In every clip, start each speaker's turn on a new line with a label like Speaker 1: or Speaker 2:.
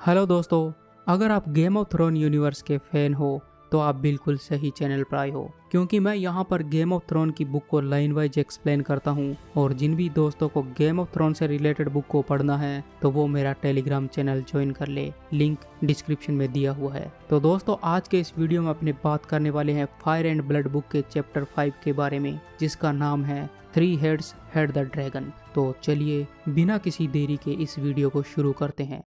Speaker 1: Hello दोस्तों, अगर आप गेम ऑफ थ्रोन यूनिवर्स के फैन हो तो आप बिल्कुल सही चैनल पर आए हो, क्योंकि मैं यहाँ पर गेम ऑफ थ्रोन की बुक को लाइन वाइज एक्सप्लेन करता हूँ। और जिन भी दोस्तों को गेम ऑफ थ्रोन से रिलेटेड बुक को पढ़ना है तो वो मेरा टेलीग्राम चैनल ज्वाइन कर ले, लिंक डिस्क्रिप्शन में दिया हुआ है। तो दोस्तों, आज के इस वीडियो में अपने बात करने वाले हैं फायर एंड ब्लड बुक के चैप्टर 5 के बारे में, जिसका नाम है 3 हेड्स हेड द ड्रैगन। तो चलिए बिना किसी देरी के इस वीडियो को शुरू करते हैं।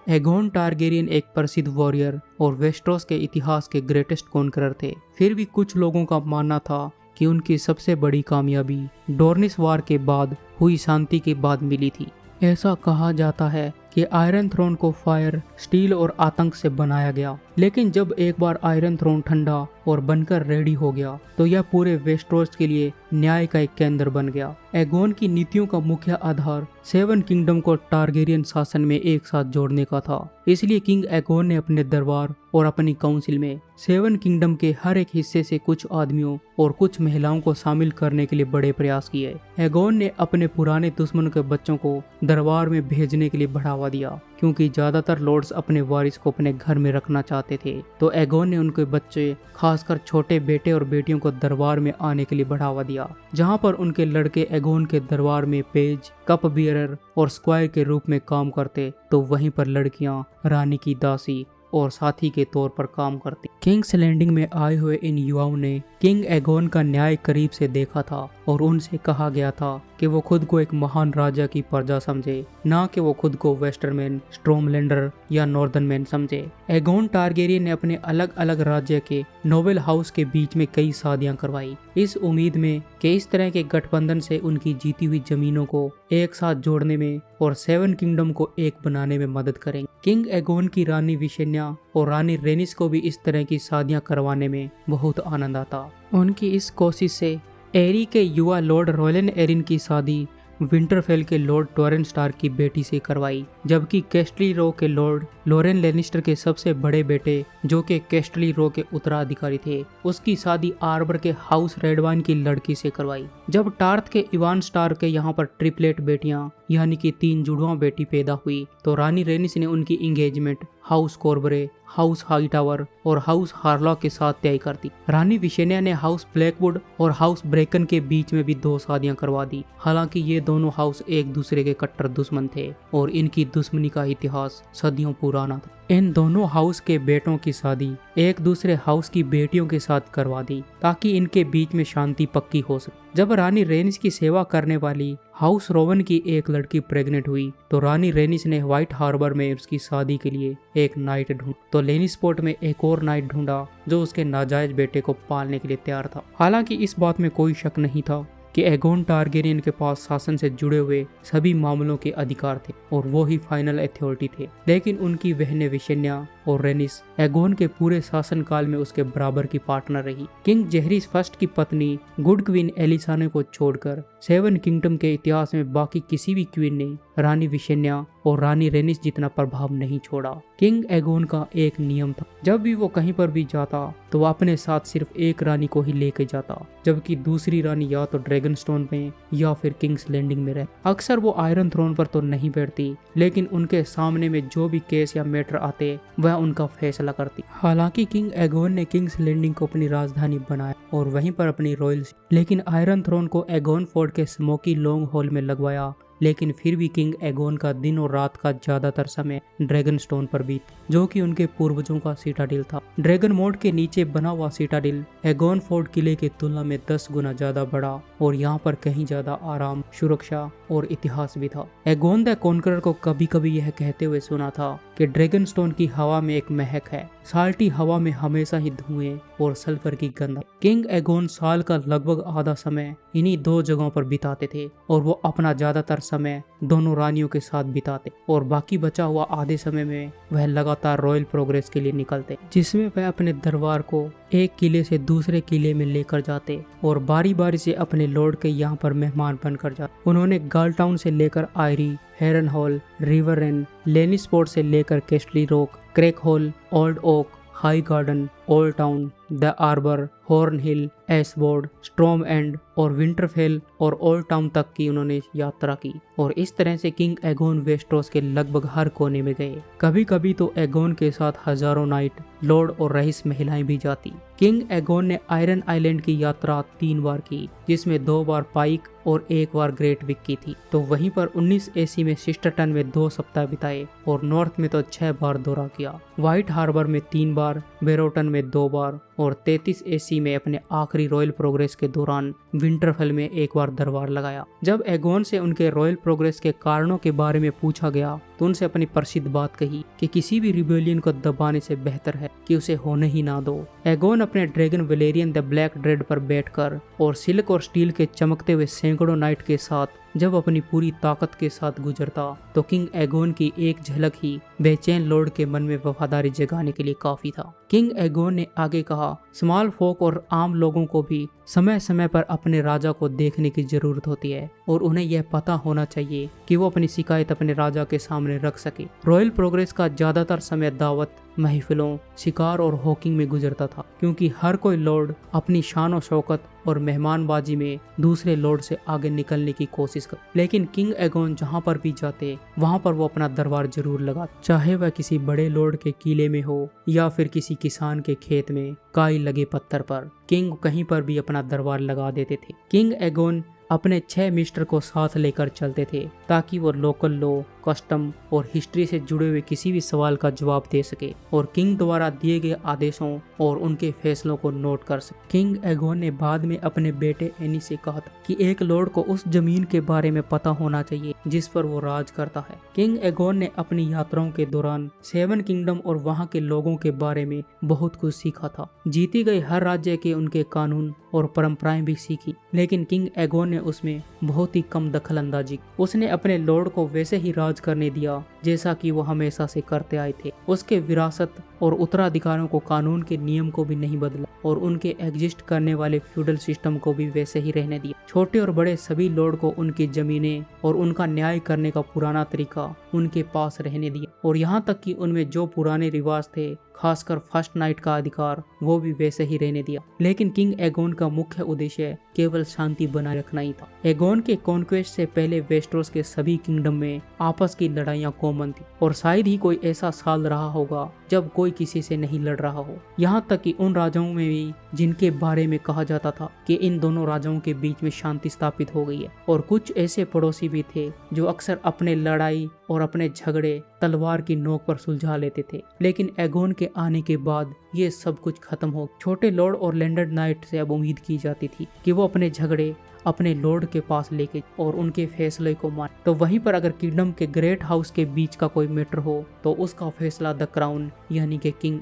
Speaker 1: एगोन टारगेरियन एक प्रसिद्ध वॉरियर और वेस्टरोस के इतिहास के ग्रेटेस्ट कॉन्करर थे। फिर भी कुछ लोगों का मानना था कि उनकी सबसे बड़ी कामयाबी डोर्निस वार के बाद हुई शांति के बाद मिली थी। ऐसा कहा जाता है कि आयरन थ्रोन को फायर, स्टील और आतंक से बनाया गया, लेकिन जब एक बार आयरन थ्रोन ठंडा और बनकर रेडी हो गया तो यह पूरे वेस्टरोस के लिए न्याय का एक केंद्र बन गया। एगोन की नीतियों का मुख्य आधार 7 किंगडम को टारगेरियन शासन में एक साथ जोड़ने का था। इसलिए किंग एगोन ने अपने दरबार और अपनी काउंसिल में 7 किंगडम के हर एक हिस्से से कुछ आदमियों और कुछ महिलाओं को शामिल करने के लिए बड़े प्रयास किए। एगोन ने अपने पुराने दुश्मनों के बच्चों को दरबार में भेजने के लिए बढ़ावा दिया, क्योंकि ज्यादातर लॉर्ड्स अपने वारिस को अपने घर में रखना चाहते थे। तो एगोन ने उनके बच्चे, खासकर छोटे बेटे और बेटियों को दरबार में आने के लिए बढ़ावा दिया, जहां पर उनके लड़के एगोन के दरबार में पेज, कप बियरर और स्क्वायर के रूप में काम करते, तो वहीं पर लड़कियां रानी की दासी और साथी के तौर पर काम करती। किंग्स लैंडिंग में आए हुए इन युवाओं ने किंग एगोन का न्याय करीब से देखा था और उनसे कहा गया था कि वो खुद को एक महान राजा की प्रजा समझे, ना कि वो खुद को वेस्टरमैन, स्ट्रोमलैंडर या नॉर्दर्नमैन समझे। एगोन टारगेरियन ने अपने अलग अलग राज्य के नोबल हाउस के बीच में कई शादियां करवाई, इस उम्मीद में कि इस तरह के गठबंधन से उनकी जीती हुई जमीनों को एक साथ जोड़ने में और 7 किंगडम को एक बनाने में मदद करेंगे। किंग एगोन की रानी विशेन्या और रानी रेनिस को भी इस तरह की शादियां करवाने में बहुत आनंद आता। उनकी इस कोशिश से एरी के युवा लॉर्ड रोलन एरिन की शादी विंटरफेल के लॉर्ड टोरेन स्टार्क की बेटी से करवाई, जबकि कैस्टली रो के लॉर्ड लोरेन लेनिस्टर के सबसे बड़े बेटे, जो कि कैस्टली रो के उत्तराधिकारी थे, उसकी शादी आर्बर के हाउस रेडवाइन की लड़की से करवाई। जब टार्थ के इवान स्टार्क के यहाँ पर ट्रिपलेट बेटियां यानी कि 3 जुड़वा बेटी पैदा हुई, तो रानी रेनिस ने उनकी एंगेजमेंट हाउस कोरबरे, हाउस हाईटावर और हाउस हार्लॉक के साथ तय कर दी। रानी विशेन्या ने हाउस ब्लैकवुड और हाउस ब्रेकन के बीच में भी 2 शादियां करवा दी। हालांकि ये दोनों हाउस एक दूसरे के कट्टर दुश्मन थे और इनकी दुश्मनी का इतिहास सदियों पुराना था। इन दोनों हाउस के बेटों की शादी एक दूसरे हाउस की बेटियों के साथ करवा दी, ताकि इनके बीच में शांति पक्की हो सके। जब रानी रेनिस की सेवा करने वाली हाउस रोवन की एक लड़की प्रेग्नेंट हुई, तो रानी रेनिस ने व्हाइट हार्बर में उसकी शादी के लिए एक नाइट ढूंढ, तो लेनिस्पोर्ट में एक और नाइट ढूंढा जो उसके नाजायज बेटे को पालने के लिए तैयार था। हालांकि इस बात में कोई शक नहीं था कि एगोन टारगेरियन के पास शासन से जुड़े हुए सभी मामलों के अधिकार थे और वो ही फाइनल अथॉरिटी थे, लेकिन उनकी बहनें विशेन्या और रेनिस एगोन के पूरे शासन काल में उसके बराबर की पार्टनर रही। किंग जेहरिस फर्स्ट की पत्नी गुड क्वीन एलिसाने को छोड़कर 7 किंगडम के इतिहास में बाकी किसी भी क्वीन ने रानी विशेन्या और रानी रेनिस जितना प्रभाव नहीं छोड़ा। किंग एगोन का एक नियम था, जब भी वो कहीं पर भी जाता तो वो अपने साथ सिर्फ एक रानी को ही लेके जाता, जबकि दूसरी रानी या तो ड्रैगन स्टोन में या फिर किंग्स लैंडिंग में रहे। अक्सर वो आयरन थ्रोन पर तो नहीं बैठती, लेकिन उनके सामने में जो भी केस या मैटर आते वह उनका फैसला करती। हालांकि किंग एगोन ने किंग्स लैंडिंग को अपनी राजधानी बनाया और वहीं पर अपनी रॉयल, लेकिन आयरन थ्रोन को एगोन फोर्ट के स्मोकी लॉन्ग हॉल में लगवाया। लेकिन फिर भी किंग एगोन का दिन और रात का ज्यादातर समय ड्रैगन स्टोन पर बीत, जो कि उनके पूर्वजों का सीटाडिल था। ड्रैगन मोड के नीचे बना हुआ सीटाडिल एगोन फोर्ट किले की तुलना में 10 गुना ज्यादा बड़ा और यहाँ पर कहीं ज्यादा आराम, सुरक्षा और इतिहास भी था। एगोन द कॉन्करर को कभी कभी यह कहते हुए सुना था कि ड्रैगन स्टोन की हवा में एक महक है, साल्टी हवा में हमेशा ही धुएं और सल्फर की गंध। किंग एगोन साल का लगभग आधा समय इन्हीं 2 जगहों पर बिताते थे और वो अपना ज्यादातर समय दोनों रानियों के साथ बिताते और बाकी बचा हुआ आधे समय में वह लगातार रॉयल प्रोग्रेस के लिए निकलते, जिसमें वह अपने दरबार को एक किले से दूसरे किले में लेकर जाते और बारी बारी से अपने लॉर्ड के यहाँ पर मेहमान बनकर जाते। उन्होंने गालटाउन से लेकर आयरी, हेरन हॉल, रिवररेन, लेनिस्पोर्ट से लेकर Casterly Rock, Crakehall, Old Oak, Highgarden, Oldtown, the Arbor Horn Hill, Ashford, Storm's End और विंटरफेल और ओल्ड टाउन तक की उन्होंने यात्रा की और इस तरह से किंग एगोन वेस्टरोस के लगभग हर कोने में गए। कभी कभी तो एगोन के साथ हजारों नाइट लॉर्ड और रईस महिलाएं भी जाती। किंग एगोन ने आयरन आइलैंड की यात्रा 3 बार की, जिसमें 2 बार पाइक और 1 बार ग्रेट विक की थी। तो वहीं पर 19 AC में सिस्टरटन में 2 सप्ताह बिताए और नॉर्थ में तो 6 बार दौरा किया। व्हाइट हार्बर में 3 बार, बेरोटन में 2 बार और 33 AC में अपने आखिरी रॉयल प्रोग्रेस के दौरान विंटरफेल में 1 बार दरबार लगाया। जब एगोन से उनके रॉयल प्रोग्रेस के कारणों के बारे में पूछा गया तो उनसे अपनी प्रसिद्ध बात कही कि किसी भी रिबेलियन को दबाने से बेहतर है कि उसे होने ही ना दो। एगोन अपने dragon Balerion the Black Dread पर बैठकर और सिल्क और स्टील के चमकते हुए सैकड़ों नाइट के साथ जब अपनी पूरी ताकत के साथ गुजरता तो किंग एगोन की एक झलक ही बेचैन लॉर्ड के मन में वफादारी जगाने के लिए काफी था। किंग एगोन ने आगे कहा, स्मॉल फोक और आम लोगों को भी समय समय पर अपने राजा को देखने की जरूरत होती है और उन्हें यह पता होना चाहिए कि वो अपनी शिकायत अपने राजा के सामने रख सके। रॉयल प्रोग्रेस का ज्यादातर समय दावत, महफिलों, शिकार और हॉकिंग में गुजरता था, क्योंकि हर कोई लॉर्ड अपनी शान और शौकत और मेहमानबाजी में दूसरे लॉर्ड से आगे निकलने की कोशिश कर। लेकिन किंग एगोन जहाँ पर भी जाते वहाँ पर वो अपना दरबार जरूर लगा, चाहे वह किसी बड़े लॉर्ड के किले में हो या फिर किसी किसान के खेत में काई लगे पत्थर पर, किंग कहीं पर भी अपना दरबार लगा देते थे। किंग एगोन अपने 6 मिस्टर को साथ लेकर चलते थे ताकि वो लोकल लॉ, कस्टम और हिस्ट्री से जुड़े हुए किसी भी सवाल का जवाब दे सके और किंग द्वारा दिए गए आदेशों और उनके फैसलों को नोट कर सके। किंग एगोन ने बाद में अपने बेटे एनी से कहा था कि एक लॉर्ड को उस जमीन के बारे में पता होना चाहिए जिस पर वो राज करता है। किंग एगोन ने अपनी यात्राओं के दौरान 7 किंगडम और वहाँ के लोगों के बारे में बहुत कुछ सीखा था। जीती गई हर राज्य के उनके कानून और परंपराएं भी सीखी, लेकिन किंग एगोन ने उसमें बहुत ही कम दखल अंदाजी। उसने अपने लॉर्ड को वैसे ही राज करने दिया जैसा कि वो हमेशा से करते आए थे। उसके विरासत और उत्तराधिकारों को कानून के नियम को भी नहीं बदला और उनके एग्जिस्ट करने वाले फ्यूडल सिस्टम को भी वैसे ही रहने दिया। छोटे और बड़े सभी लॉर्ड को उनकी जमीनें और उनका न्याय करने का पुराना तरीका उनके पास रहने दिया और यहाँ तक कि उनमें जो पुराने रिवाज थे, खासकर फर्स्ट नाइट का अधिकार, वो भी वैसे ही रहने दिया। लेकिन किंग एगोन का मुख्य उद्देश्य केवल शांति बनाए रखना ही था। एगोन के कॉन्क्वेस्ट से पहले वेस्टरोस के सभी किंगडम में आपस की लड़ाइयाँ कॉमन थी और शायद ही कोई ऐसा साल रहा होगा जब कोई किसी से नहीं लड़ रहा हो। यहाँ तक कि उन राजाओं में भी जिनके बारे में कहा जाता था कि इन दोनों राजाओं के बीच में शांति स्थापित हो गई है, और कुछ ऐसे पड़ोसी भी थे जो अक्सर अपने लड़ाई और अपने झगड़े तलवार की नोक पर सुलझा लेते थे। लेकिन एगोन के आने के बाद ये सब कुछ खत्म हो। छोटे लॉर्ड और लैंडर्ड नाइट से अब उम्मीद की जाती थी कि वो अपने झगड़े अपने लॉर्ड के पास लेके और उनके फैसले को माने। तो वहीं पर अगर किंगडम के ग्रेट हाउस के बीच का कोई मैटर हो तो उसका फैसला द क्राउन यानी कि किंग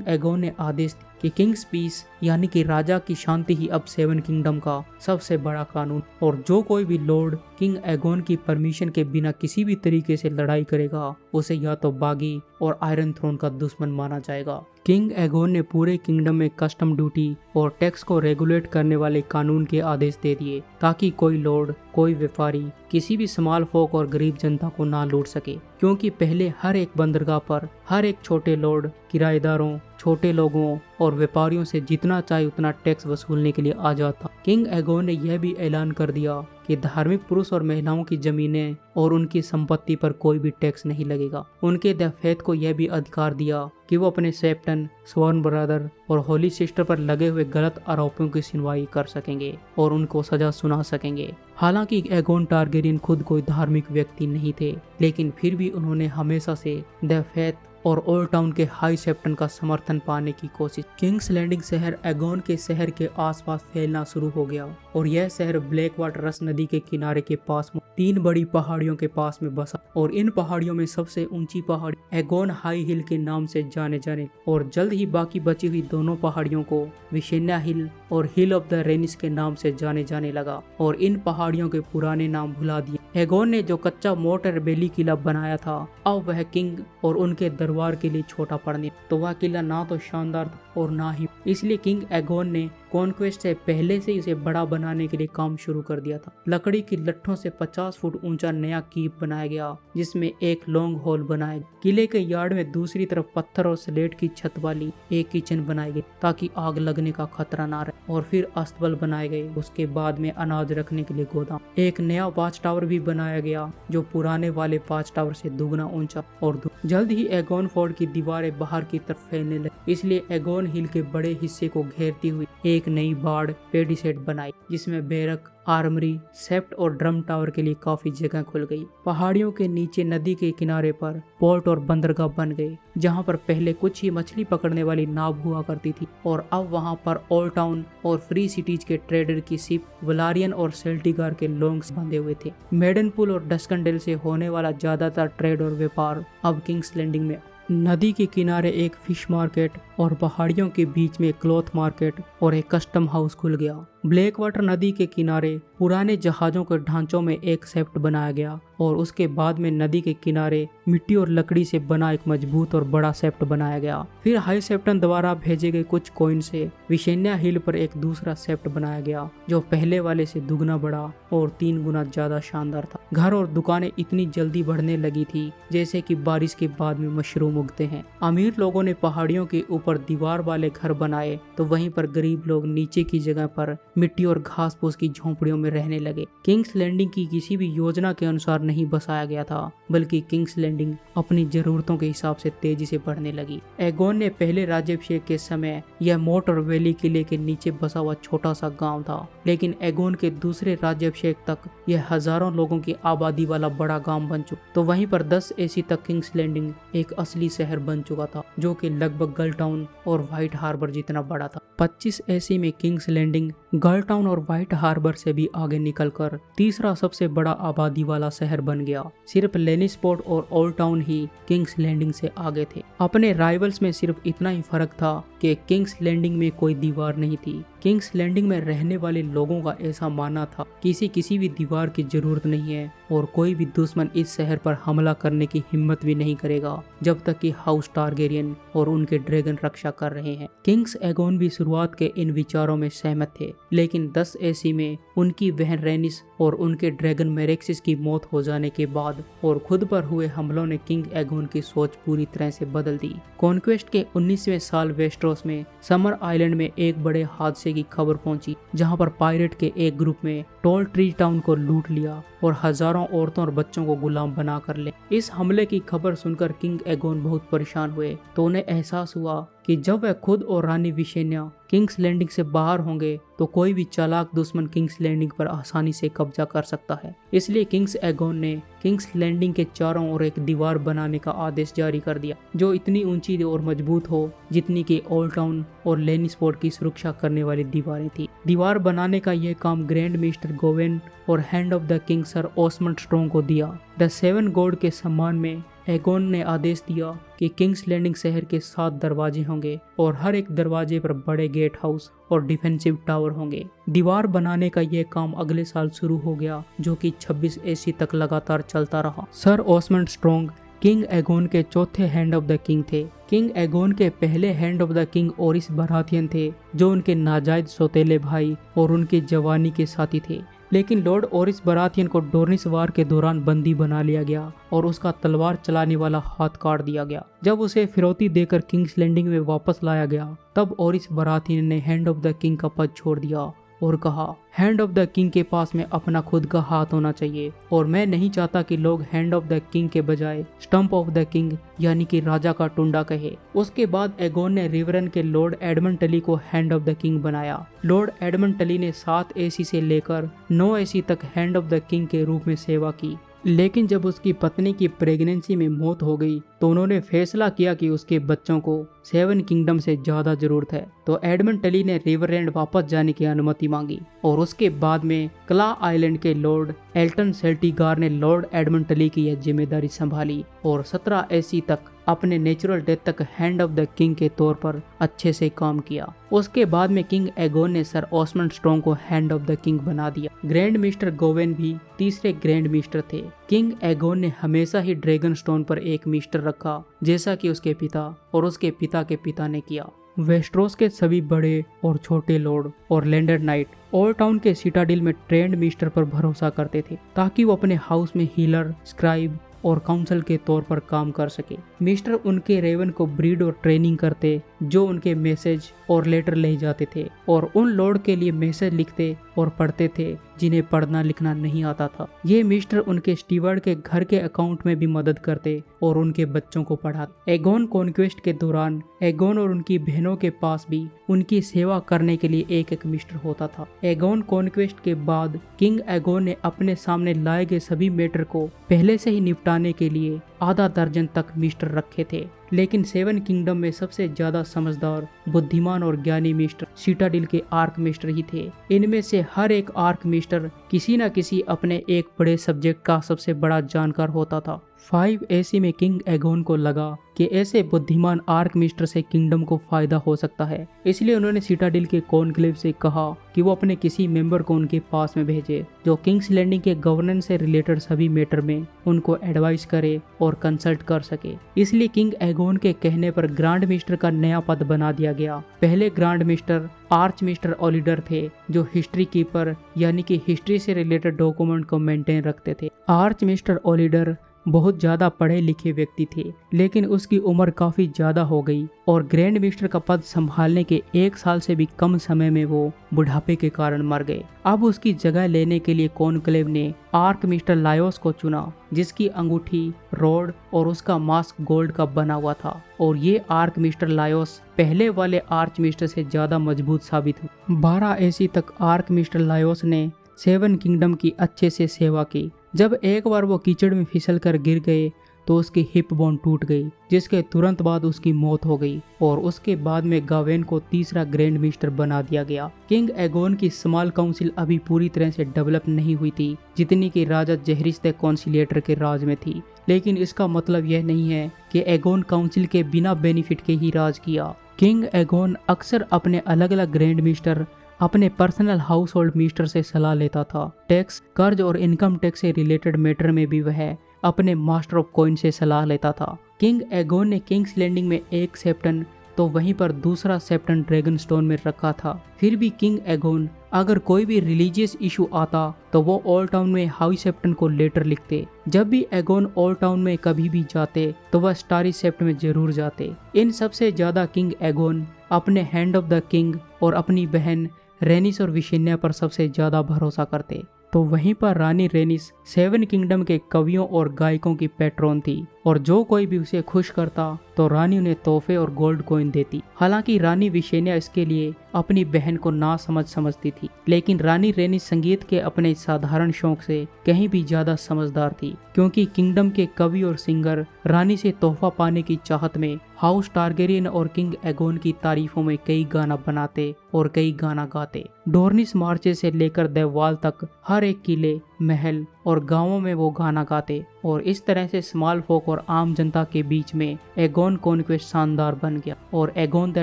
Speaker 1: एगोन ने आदेश दिया कि किंग्स पीस यानी कि राजा की शांति ही अब 7 किंगडम का सबसे बड़ा कानून, और जो कोई भी लॉर्ड किंग एगोन की परमिशन के बिना किसी भी तरीके से लड़ाई करेगा उसे या तो बागी और आयरन थ्रोन का दुश्मन माना जाएगा। किंग एगोन ने पूरे किंगडम में कस्टम ड्यूटी और टैक्स को रेगुलेट करने वाले कानून के आदेश दे दिए ताकि कोई लॉर्ड, कोई व्यापारी किसी भी स्मॉल फोक और गरीब जनता को ना लूट सके, क्योंकि पहले हर एक बंदरगाह पर हर एक छोटे लॉर्ड किराएदारों, छोटे लोगों और व्यापारियों से जितना चाहे उतना टैक्स वसूलने के लिए आजाद था। किंग एगोन ने यह भी ऐलान कर दिया कि धार्मिक पुरुष और महिलाओं की जमीनें और उनकी संपत्ति पर कोई भी टैक्स नहीं लगेगा। उनके द फेथ को यह भी अधिकार दिया कि वो अपने सेप्टन, स्वर्ण ब्रदर और होली सिस्टर पर लगे हुए गलत आरोपों की सुनवाई कर सकेंगे और उनको सजा सुना सकेंगे। हालांकि एगोन टारगेरियन खुद कोई धार्मिक व्यक्ति नहीं थे, लेकिन फिर भी उन्होंने हमेशा से द फेथ और ओल्ड टाउन के हाई सेप्टन का समर्थन पाने की कोशिश। किंग्स लैंडिंग शहर एगोन के शहर के आसपास फैलना शुरू हो गया और यह शहर ब्लैक वाटर रस नदी के किनारे के पास 3 बड़ी पहाड़ियों के पास में बसा, और इन पहाड़ियों में सबसे ऊंची पहाड़ी एगोन हाई हिल के नाम से जाने और जल्द ही बाकी बची हुई दोनों पहाड़ियों को विशेन्या हिल और हिल ऑफ द रेनिस के नाम से जाने लगा, और इन पहाड़ियों के पुराने नाम भुला दिए। एगोन ने जो कच्चा मोटर बेली किला बनाया था अब वह किंग और उनके दरबार के लिए छोटा पड़ने, तो वह किला ना तो शानदार था और ना ही, इसलिए किंग एगोन ने कॉन्क्वेस्ट से पहले से इसे बड़ा बनाने के लिए काम शुरू कर दिया था। लकड़ी की लट्ठों से 50 फुट ऊंचा नया कीप बनाया गया, जिसमें एक लॉन्ग हॉल बनाया गया। किले के यार्ड में दूसरी तरफ पत्थर और स्लेट की छत वाली एक किचन बनाई गई ताकि आग लगने का खतरा ना रहे, और फिर अस्तबल बनाए गए। उसके बाद में अनाज रखने के लिए गोदाम। एक नया वॉच टावर भी बनाया गया जो पुराने वाले वॉच टावर से दुगना ऊंचा और जल्द ही एगोन फोर्ट की दीवारें बाहर की तरफ फैलने लगी, इसलिए एगोन हिल के बड़े हिस्से को घेरती हुई एक नई बाड़ पेडिसेट बनाई, जिसमें बैरक, आर्मरी, सेप्ट और ड्रम टावर के लिए काफी जगह खुल गई। पहाड़ियों के नीचे नदी के किनारे पर पोर्ट और बंदरगाह बन गए, जहां पर पहले कुछ ही मछली पकड़ने वाली नाव हुआ करती थी, और अब वहां पर ओल्ड टाउन और फ्री सिटीज के ट्रेडर की शिप वलारियन और सेल्टिगार के लोंग्स बंधे हुए थे। मेडनपुल और डस्कनडेल से होने वाला ज्यादातर ट्रेड और व्यापार अब किंग्स लैंडिंग में। नदी के किनारे एक फिश मार्केट और पहाड़ियों के बीच में क्लॉथ मार्केट और एक कस्टम हाउस खुल गया। ब्लैक वाटर नदी के किनारे पुराने जहाजों के ढांचों में एक सेप्ट बनाया गया, और उसके बाद में नदी के किनारे मिट्टी और लकड़ी से बना एक मजबूत और बड़ा सेप्ट बनाया गया। फिर हाई सेप्टन द्वारा भेजे गए कुछ कॉइन से विशेन्या हिल पर एक दूसरा सेप्ट बनाया गया, जो पहले वाले से दुगना बड़ा और 3 गुना ज्यादा शानदार था। घर और दुकानें इतनी जल्दी बढ़ने लगी थी जैसे कि बारिश के बाद में मशरूम उगते हैं। अमीर लोगों ने पहाड़ियों के ऊपर दीवार वाले घर बनाए, तो वहीं पर गरीब लोग नीचे की जगह पर मिट्टी और घास फूस की झोंपड़ियों में रहने लगे। किंग्स लैंडिंग की किसी भी योजना के अनुसार नहीं बसाया गया था, बल्कि किंग्स लैंडिंग अपनी जरूरतों के हिसाब से तेजी से बढ़ने लगी। एगोन ने पहले राज्याभिषेक के समय यह मोट और वैली किले के नीचे बसा हुआ छोटा सा गांव था, लेकिन एगोन के दूसरे राज्याभिषेक तक यह हजारों लोगों की आबादी वाला बड़ा गांव बन चुका। तो वहीं पर 10 AC तक किंग्स लैंडिंग एक असली शहर बन चुका था, जो कि लगभग गर्ल टाउन और व्हाइट हार्बर जितना बड़ा था। 25 AC में किंग्स लैंडिंग गर्ल टाउन और व्हाइट हार्बर से भी आगे निकलकर तीसरा सबसे बड़ा आबादी वाला शहर बन गया। सिर्फ लेनिस्पोर्ट और ओल्ड टाउन ही किंग्स लैंडिंग से आगे थे। अपने राइवल्स में सिर्फ इतना ही फर्क था कि किंग्स लैंडिंग में कोई दीवार नहीं थी। किंग्स लैंडिंग में रहने वाले लोगों का ऐसा मानना था कि इसे किसी भी दीवार की जरूरत नहीं है, और कोई भी दुश्मन इस शहर पर हमला करने की हिम्मत भी नहीं करेगा जब तक कि हाउस टारगेरियन और उनके ड्रैगन रक्षा कर रहे हैं। किंग्स एगोन भी शुरुआत के इन विचारों में सहमत थे, लेकिन 10 AC में उनकी बहन रेनिस और उनके ड्रैगन मेरेक्सिस की मौत हो जाने के बाद और खुद पर हुए हमलों ने किंग एगोन की सोच पूरी तरह से बदल दी। कॉन्क्वेस्ट के 19वें साल वेस्टरोस में समर आइलैंड में एक बड़े हादसे की खबर पहुंची, जहां पर पायरेट के एक ग्रुप में टोल ट्री टाउन को लूट लिया और हजारों औरतों और बच्चों को गुलाम बना कर ले। इस हमले की खबर सुनकर किंग एगोन बहुत परेशान हुए, तो उन्हें एहसास हुआ कि जब वह खुद और रानी विशेन्या किंग्स लैंडिंग से बाहर होंगे तो कोई भी चालाक दुश्मन किंग्स लैंडिंग पर आसानी से कब्जा कर सकता है। इसलिए किंग्स एगोन ने किंग्स लैंडिंग के चारों ओर एक दीवार बनाने का आदेश जारी कर दिया, जो इतनी ऊंची और मजबूत हो जितनी कि ओल्ड टाउन और लेनिस्पोर्ट की सुरक्षा करने वाली दीवारें थी। दीवार बनाने का यह काम ग्रैंड मिस्टर गोवेन और hand of the king sir Osmund Strong को दिया। द 7 गॉड के सम्मान में एगोन ने आदेश दिया कि किंग्स लैंडिंग शहर के 7 दरवाजे होंगे और हर एक दरवाजे पर बड़े गेट हाउस और डिफेंसिव टावर होंगे। दीवार बनाने का यह काम अगले साल शुरू हो गया, जो कि 26 AC तक लगातार चलता रहा। Sir Osmund strong king Aegon के चौथे हैंड ऑफ द किंग थे। किंग एगोन के पहले hand of the king ओरिस Baratheon थे, जो उनके नाजायज सौतेले भाई और उनकी जवानी के साथी थे। लेकिन लॉर्ड ओरिस बराथियन को डोर्निस वार के दौरान बंदी बना लिया गया और उसका तलवार चलाने वाला हाथ काट दिया गया। जब उसे फिरौती देकर किंग्स लैंडिंग में वापस लाया गया, तब ओरिस बराथियन ने हैंड ऑफ द किंग का पद छोड़ दिया और कहा, हैंड ऑफ द किंग के पास में अपना खुद का हाथ होना चाहिए, और मैं नहीं चाहता कि लोग हैंड ऑफ द किंग के बजाय स्टंप ऑफ द किंग यानी कि राजा का टुंडा कहे। उसके बाद एगोन ने रिवरन के लॉर्ड एडमंड टली को हैंड ऑफ द किंग बनाया। लॉर्ड एडमंड टली ने 7 AC से लेकर 9 AC तक हैंड ऑफ द किंग के रूप में सेवा की, लेकिन जब उसकी पत्नी की प्रेगनेंसी में मौत हो गई तो उन्होंने फैसला किया कि उसके बच्चों को 7 किंगडम से ज्यादा जरूरत है। तो एडमंड टली ने रिवरलैंड वापस जाने की अनुमति मांगी, और उसके बाद में क्ला आइलैंड के लॉर्ड एल्टन सेल्टिगार ने लॉर्ड एडमंड टली की यह जिम्मेदारी संभाली और 17 AC तक अपने नेचुरल डेथ तक हैंड ऑफ द किंग के तौर पर अच्छे से काम किया। उसके बाद में किंग एगोन ने सर ओस्मंड स्ट्रॉन्ग को हैंड ऑफ द किंग बना दिया। ग्रैंड मिस्टर गोवेन भी तीसरे ग्रैंड मिस्टर थे। किंग एगोन ने हमेशा ही ड्रैगन स्टोन पर एक मिस्टर रखा, जैसा कि उसके पिता और उसके पिता के पिता ने किया। वेस्ट्रोस के सभी बड़े और छोटे लॉर्ड और लैंडर नाइट ओल्ड टाउन के सिटाडिल में ट्रेंड मिस्टर पर भरोसा करते थे ताकि वो अपने हाउस में हीलर, स्क्राइब और काउंसल के तौर पर काम कर सके। मिस्टर उनके रेवन को ब्रीड और ट्रेनिंग करते जो उनके मैसेज और लेटर ले जाते थे और उन लॉर्ड के लिए मैसेज लिखते और पढ़ते थे जिन्हें पढ़ना लिखना नहीं आता था। ये मिस्टर उनके स्टीवर्ड के घर के अकाउंट में भी मदद करते और उनके बच्चों को पढ़ाते। एगोन कॉन्क्वेस्ट के दौरान एगोन और उनकी बहनों के पास भी उनकी सेवा करने के लिए एक मिस्टर होता था। एगोन कॉन्क्वेस्ट के बाद किंग एगोन ने अपने सामने लाए गए सभी मैटर को पहले से ही निपटाने के लिए आधा दर्जन तक मिस्टर रखे थे, लेकिन 7 किंगडम में सबसे ज्यादा समझदार, बुद्धिमान और ज्ञानी मिस्टर सिटाडिल के आर्क मिस्टर ही थे। इनमें से हर एक आर्क मिस्टर किसी न किसी अपने एक बड़े सब्जेक्ट का सबसे बड़ा जानकार होता था। 5 AC में किंग एगोन को लगा कि ऐसे बुद्धिमान आर्क मिस्टर से किंगडम को फायदा हो सकता है, इसलिए उन्होंने सिटाडिल के कॉन्क्लेव से कहा कि वो अपने किसी मेंबर को उनके पास में भेजे जो किंग्स लैंडिंग के गवर्नेंस से रिलेटेड सभी मैटर में उनको एडवाइस करे और कंसल्ट कर सके। इसलिए किंग एगोन के कहने पर ग्रांड मिस्टर का नया पद बना दिया गया। पहले ग्रांड मिस्टर आर्च मिस्टर ओलिडर थे जो हिस्ट्री कीपर यानी कि हिस्ट्री से रिलेटेड डॉक्यूमेंट को मेंटेन रखते थे। आर्च मिस्टर ओलिडर बहुत ज्यादा पढ़े लिखे व्यक्ति थे, लेकिन उसकी उम्र काफी ज्यादा हो गई और ग्रैंड मिस्टर का पद संभालने के 1 साल से भी कम समय में वो बुढ़ापे के कारण मर गए। अब उसकी जगह लेने के लिए कॉन्क्लेव ने आर्क मिस्टर लायोस को चुना, जिसकी अंगूठी, रॉड और उसका मास्क गोल्ड का बना हुआ था, और ये आर्क मिस्टर लायोस पहले वाले आर्च मिस्टर से ज्यादा मजबूत साबित हुआ। 12 AC तक आर्क मिस्टर लायोस ने 7 किंगडम की अच्छे से सेवा की। जब एक बार वो कीचड़ में फिसल कर गिर गए तो उसकी हिप बोन टूट गई, जिसके तुरंत बाद उसकी मौत हो गई और उसके बाद में गावेन को तीसरा ग्रैंड मिस्टर बना दिया गया। किंग एगोन की स्मॉल काउंसिल अभी पूरी तरह से डेवलप नहीं हुई थी जितनी कि राजा जेहरिस द कॉन्सिलेटर के राज में थी, लेकिन इसका मतलब यह नहीं है कि एगोन काउंसिल के बिना बेनिफिट के ही राज किया। किंग एगोन अक्सर अपने अलग अलग ग्रैंड मिस्टर, अपने पर्सनल हाउस होल्ड मिस्टर से सलाह लेता था। टैक्स, कर्ज और इनकम टैक्स से रिलेटेड मैटर में भी वह अपने मास्टर ऑफ कॉइन से सलाह लेता था। किंग एगोन ने किंग्स लैंडिंग में एक सेप्टन तो वहीं पर दूसरा सेप्टन ड्रैगन स्टोन में रखा था। फिर भी किंग एगोन अगर कोई भी रिलीजियस इशू आता तो वो ओल्ड टाउन में हाई सेप्टन को लेटर लिखते। जब भी एगोन ओल्ड टाउन में कभी भी जाते तो वह स्टारी सेप्ट में जरूर जाते। इन सबसे ज्यादा किंग एगोन अपने हैंड ऑफ द किंग और अपनी बहन रेनिस और विशेन्या पर सबसे ज्यादा भरोसा करते। तो वहीं पर रानी रेनिस 7 किंगडम के कवियों और गायकों की पैट्रॉन थी और जो कोई भी उसे खुश करता तो रानी उन्हें तोहफे और गोल्ड कॉइन देती। हालांकि रानी विशेन्या इसके लिए अपनी बहन को ना समझती थी, लेकिन रानी रेनिस संगीत के अपने साधारण शौक से कहीं भी ज्यादा समझदार थी, क्योंकि किंगडम के कवि और सिंगर रानी से तोहफा पाने की चाहत में हाउस टारगेरियन और किंग एगोन की तारीफों में कई गाना बनाते और कई गाना गाते। डोर्निस मार्चे से लेकर देवाल तक हर एक किले, महल और गांवों में वो गाना गाते और इस तरह से स्मॉल फोक और आम जनता के बीच में एगोन कॉन्क्वेस्ट शानदार बन गया और एगोन द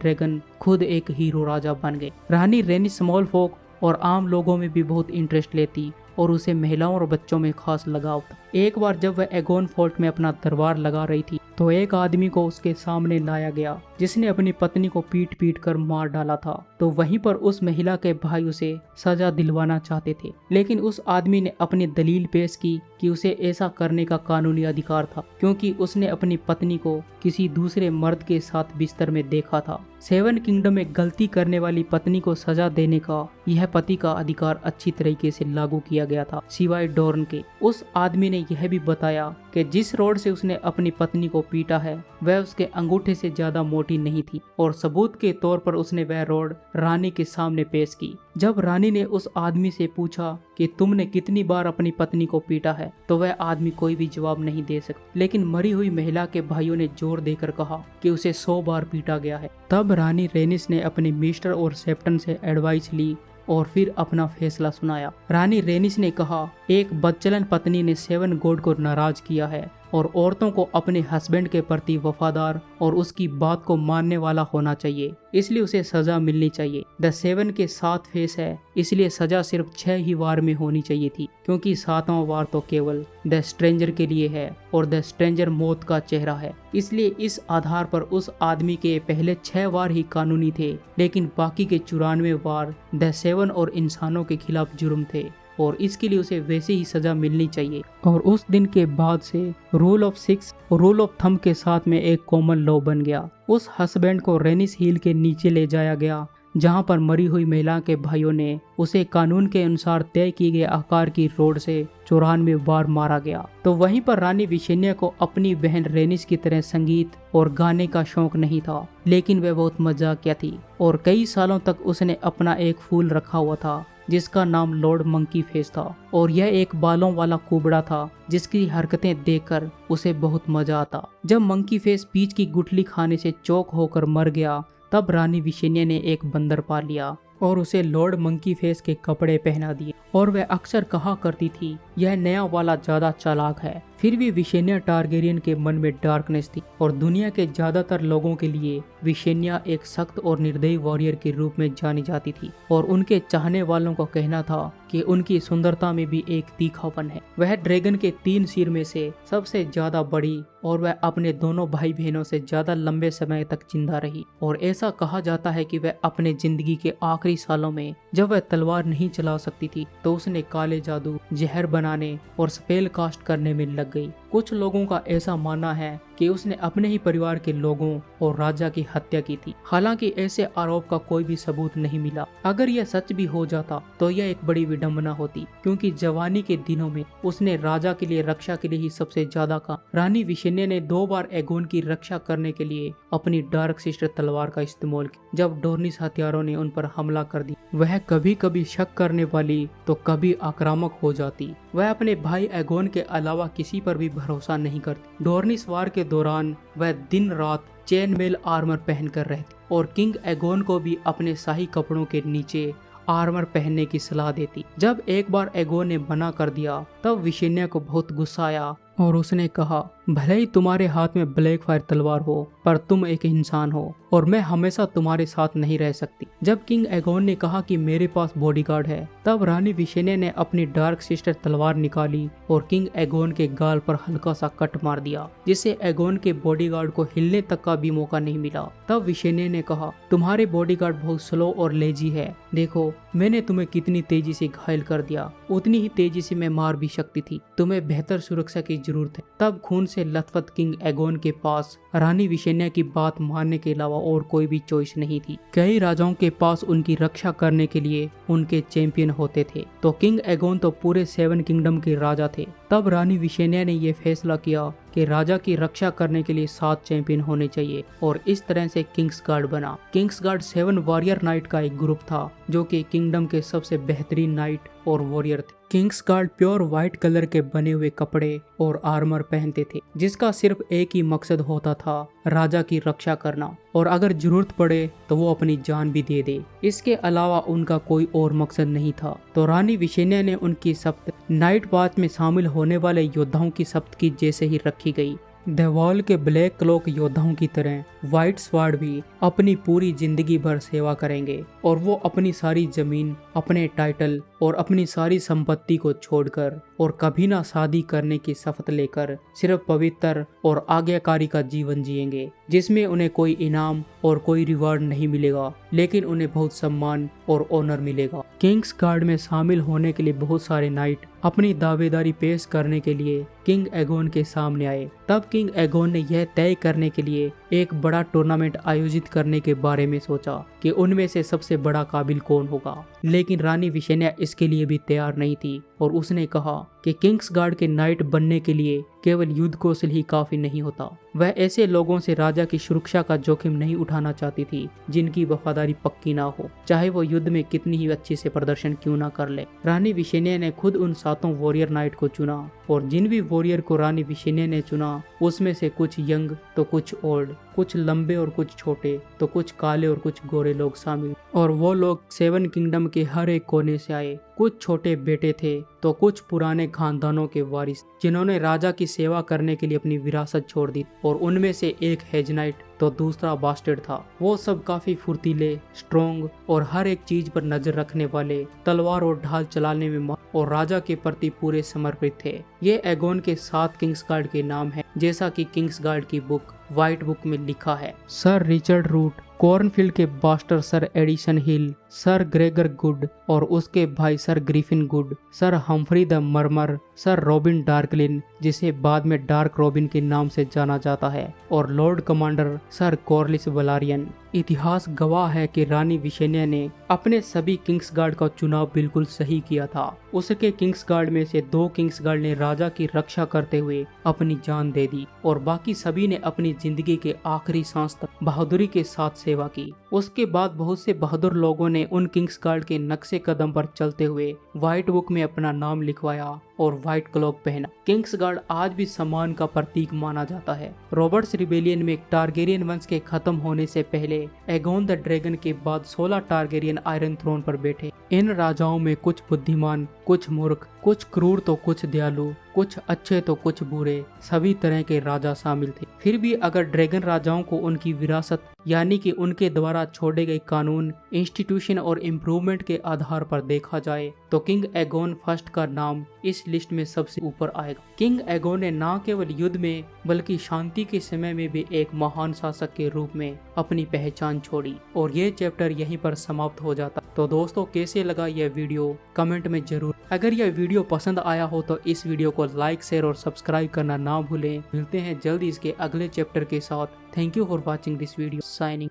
Speaker 1: ड्रैगन खुद एक हीरो राजा बन गए। रानी रेनिस स्मॉल फोक और आम लोगों में भी बहुत इंटरेस्ट लेती और उसे महिलाओं और बच्चों में खास लगाव था। एक बार जब वह एगोन फोर्ट में अपना दरबार लगा रही थी तो एक आदमी को उसके सामने लाया गया जिसने अपनी पत्नी को पीट कर मार डाला था। तो वहीं पर उस महिला के भाई उसे सजा दिलवाना चाहते थे, लेकिन उस आदमी ने अपनी दलील पेश की कि उसे ऐसा करने का कानूनी अधिकार था क्योंकि उसने अपनी पत्नी को किसी दूसरे मर्द के साथ बिस्तर में देखा था। 7 किंगडम में गलती करने वाली पत्नी को सजा देने का यह पति का अधिकार अच्छी तरीके से लागू किया गया था, सिवाय डॉर्न के। उस आदमी ने यह भी बताया कि जिस रॉड से उसने अपनी पत्नी को पीटा है वह उसके अंगूठे से ज्यादा मोटी नहीं थी और सबूत के तौर पर उसने वह रॉड रानी के सामने पेश की। जब रानी ने उस आदमी से पूछा कि तुमने कितनी बार अपनी पत्नी को पीटा है तो वह आदमी कोई भी जवाब नहीं दे सका, लेकिन मरी हुई महिला के भाइयों ने जोर देकर कहा कि उसे 100 बार पीटा गया है। तब रानी रेनिस ने अपने मिस्टर और सेप्टन से एडवाइस ली और फिर अपना फैसला सुनाया। रानी रेनिस ने कहा, एक बदचलन पत्नी ने 7 गॉड को नाराज किया है और औरतों को अपने हस्बैंड के प्रति वफादार और उसकी बात को मानने वाला होना चाहिए, इसलिए उसे सजा मिलनी चाहिए। द सेवन के 7 फेस है, इसलिए सजा सिर्फ 6 ही वार में होनी चाहिए थी, क्योंकि 7वां वार तो केवल द स्ट्रेंजर के लिए है और द स्ट्रेंजर मौत का चेहरा है। इसलिए इस आधार पर उस आदमी के पहले 6 वार ही कानूनी थे, लेकिन बाकी के 94 वार द सेवन और इंसानों के खिलाफ जुर्म थे और इसके लिए उसे वैसे ही सजा मिलनी चाहिए। और उस दिन के बाद से रूल ऑफ 6 और रूल ऑफ थंब के साथ में एक कॉमन लॉ बन गया। उस हस्बैंड को रेनिस हिल के नीचे ले जाया गया, जहां पर मरी हुई महिला के भाइयों ने उसे कानून के अनुसार तय किए गए आकार की रोड से 94 बार मारा गया। तो वहीं पर रानी विशेन्या को अपनी बहन रेनिस की तरह संगीत और गाने का शौक नहीं था, लेकिन वह बहुत मजाकिया थी और कई सालों तक उसने अपना एक फूल रखा हुआ था जिसका नाम लॉर्ड मंकी फेस था और यह एक बालों वाला कुबड़ा था जिसकी हरकतें देखकर उसे बहुत मजा आता। जब मंकी फेस पीच की गुठली खाने से चौक होकर मर गया, तब रानी विशेन्या ने एक बंदर पा लिया और उसे लॉर्ड मंकी फेस के कपड़े पहना दिए और वह अक्सर कहा करती थी, यह नया वाला ज्यादा चालाक है। फिर भी विशेन्या टारगेरियन के मन में डार्कनेस थी और दुनिया के ज्यादातर लोगों के लिए विशेन्या एक सख्त और निर्दयी वॉरियर के रूप में जानी जाती थी और उनके चाहने वालों का कहना था कि उनकी सुंदरता में भी एक तीखापन है। वह ड्रैगन के 3 सिर में से सबसे ज्यादा बड़ी और वह अपने दोनों भाई बहनों से ज्यादा लंबे समय तक जिंदा रही और ऐसा कहा जाता है कि वह अपने जिंदगी के आखिरी सालों में जब वह तलवार नहीं चला सकती थी तो उसने काले जादू, जहर बनाने और स्पेल कास्ट करने में लग गई। कुछ लोगों का ऐसा मानना है कि उसने अपने ही परिवार के लोगों और राजा की हत्या की थी। हालांकि ऐसे आरोप का कोई भी सबूत नहीं मिला। अगर यह सच भी हो जाता तो यह एक बड़ी विडंबना होती, क्योंकि जवानी के दिनों में उसने राजा के लिए रक्षा के लिए ही सबसे ज्यादा काम। रानी विशेन्या ने 2 बार एगोन की रक्षा करने के लिए अपनी डार्क सिस्टर तलवार का इस्तेमाल किया। जब डोर्निस हथियारों ने उन पर हमला कर दी, वह कभी कभी शक करने वाली तो कभी आक्रामक हो जाती। वह अपने भाई एगोन के अलावा किसी पर भी भरोसा नहीं करती। डोर्निस वार के दौरान वह दिन रात चेन मेल आर्मर पहनकर रहती और किंग एगोन को भी अपने शाही कपड़ों के नीचे आर्मर पहनने की सलाह देती। जब एक बार एगोन ने मना कर दिया, तब विशेन्या को बहुत गुस्सा आया और उसने कहा, भले ही तुम्हारे हाथ में ब्लैक फायर तलवार हो, पर तुम एक इंसान हो और मैं हमेशा तुम्हारे साथ नहीं रह सकती। जब किंग एगोन ने कहा कि मेरे पास बॉडीगार्ड है, तब रानी विशेन्या ने अपनी डार्क सिस्टर तलवार निकाली और किंग एगोन के गाल पर हल्का सा कट मार दिया, जिससे एगोन के बॉडीगार्ड को हिलने तक का भी मौका नहीं मिला। तब विशेन्या ने कहा, तुम्हारे बॉडीगार्ड बहुत स्लो और लेजी है, देखो मैंने तुम्हें कितनी तेजी से घायल कर दिया, उतनी ही तेजी से मैं मार भी सकती थी, तुम्हें बेहतर सुरक्षा की जरूरत है। तब खून से लथपथ किंग एगोन के पास रानी विशेन्या की बात मानने के अलावा और कोई भी चॉइस नहीं थी। कई राजाओं के पास उनकी रक्षा करने के लिए उनके चैंपियन होते थे, तो किंग एगोन तो पूरे 7 किंगडम के राजा थे। तब रानी विशेन्या ने यह फैसला किया कि राजा की रक्षा करने के लिए 7 चैंपियन होने चाहिए और इस तरह से किंग्स गार्ड बना। किंग्स गार्ड 7 वॉरियर नाइट का एक ग्रुप था जो कि किंगडम के सबसे बेहतरीन नाइट और वॉरियर थे। Kings guard pure white colour के बने हुए कपड़े और आर्मर पहनते थे, जिसका सिर्फ एक ही मकसद होता था, राजा की रक्षा करना और अगर जरूरत पड़े तो वो अपनी जान भी दे दे। इसके अलावा उनका कोई और मकसद नहीं था। तो रानी विशेन्या ने उनकी शपथ नाइट वॉच में शामिल होने वाले योद्धाओं की शपथ की जैसे ही रखी गई। द वॉल के ब्लैक क्लॉक योद्धाओं की तरह व्हाइट स्वार्ड भी अपनी पूरी जिंदगी भर सेवा करेंगे और वो अपनी सारी जमीन, अपने टाइटल और अपनी सारी संपत्ति को छोड़कर और कभी ना शादी करने की शपथ लेकर सिर्फ पवित्र और आज्ञाकारी का जीवन जिएंगे, जिसमें उन्हें कोई इनाम और कोई रिवार्ड नहीं मिलेगा, लेकिन उन्हें बहुत सम्मान और ऑनर मिलेगा। किंग्स गार्ड में शामिल होने के लिए बहुत सारे नाइट अपनी दावेदारी पेश करने के लिए किंग एगोन के सामने आए। तब किंग एगोन ने यह तय करने के लिए एक बड़ा टूर्नामेंट आयोजित करने के बारे में सोचा कि उनमें से सबसे बड़ा काबिल कौन होगा, लेकिन रानी विशेन्या इसके लिए भी तैयार नहीं थी और उसने कहा कि किंग्स गार्ड के नाइट बनने के लिए केवल युद्ध कौशल ही काफी नहीं होता। वह ऐसे लोगों से राजा की सुरक्षा का जोखिम नहीं उठाना चाहती थी जिनकी वफादारी पक्की ना हो, चाहे वो युद्ध में कितनी ही अच्छे से प्रदर्शन क्यों ना कर ले। रानी विशेन्या ने खुद उन 7 वॉरियर नाइट को चुना और जिन भी वॉरियर को रानी विशेन्या ने चुना उसमें से कुछ यंग तो कुछ ओल्ड, कुछ लंबे और कुछ छोटे, तो कुछ काले और कुछ गोरे लोग शामिल और वो लोग 7 किंगडम के हर एक कोने से आए। कुछ छोटे बेटे थे तो कुछ पुराने खानदानों के वारिस जिन्होंने राजा की सेवा करने के लिए अपनी विरासत छोड़ दी, और उनमें से एक हेजनाइट तो दूसरा बास्टर्ड था। वो सब काफी फुर्तीले, स्ट्रॉन्ग और हर एक चीज पर नजर रखने वाले, तलवार और ढाल चलाने में और राजा के प्रति पूरे समर्पित थे। ये एगोन के 7 किंग्सगार्ड के नाम है, जैसा कि किंग्सगार्ड की बुक व्हाइट बुक में लिखा है। सर रिचर्ड रूट, कॉर्नफील्ड के bastard sir Addison Hill, sir Gregor Goode और उसके भाई sir Griffin Goode, sir Humfrey the Mummer, sir Robin Darklyn जिसे बाद में डार्क रॉबिन के नाम से जाना जाता है, और लॉर्ड कमांडर सर कॉर्लिस वलारियन। इतिहास गवाह है कि रानी विशेन्या ने अपने सभी किंग्सगार्ड का चुनाव बिल्कुल सही किया था। उसके किंग्सगार्ड में से 2 किंग्सगार्ड ने राजा की रक्षा करते हुए अपनी जान दे दी, और बाकी सभी ने अपनी जिंदगी के आखिरी सांस तक बहादुरी के साथ सेवा की। उसके बाद बहुत से बहादुर लोगों ने उन किंग्सगार्ड के नक्शे कदम पर चलते हुए व्हाइट बुक में अपना नाम लिखवाया और व्हाइट क्लॉक पहना। किंग्सगार्ड आज भी सम्मान का प्रतीक माना जाता है। रॉबर्ट्स रिबेलियन में टारगेरियन वंश के खत्म होने से पहले एगोन द ड्रैगन के बाद 16 टारगेरियन आयरन थ्रोन पर बैठे। इन राजाओं में कुछ बुद्धिमान, कुछ मूर्ख, कुछ क्रूर तो कुछ दयालु, कुछ अच्छे तो कुछ बुरे, सभी तरह के राजा शामिल थे। फिर भी अगर ड्रैगन राजाओं को उनकी विरासत यानी कि उनके द्वारा छोड़े गए कानून, इंस्टीट्यूशन और इम्प्रूवमेंट के आधार पर देखा जाए तो किंग एगोन फर्स्ट का नाम इस लिस्ट में सबसे ऊपर आएगा। किंग एगोन ने न केवल युद्ध में बल्कि शांति के समय में भी एक महान शासक के रूप में अपनी पहचान छोड़ी। और ये चैप्टर यहीं पर समाप्त हो जाता। तो दोस्तों, कैसे लगा यह वीडियो कमेंट में जरूर। अगर यह वीडियो पसंद आया हो तो इस वीडियो को लाइक, शेयर और सब्सक्राइब करना ना भूलें। मिलते हैं जल्द इसके अगले चैप्टर के साथ। Thank you for watching this video. Signing.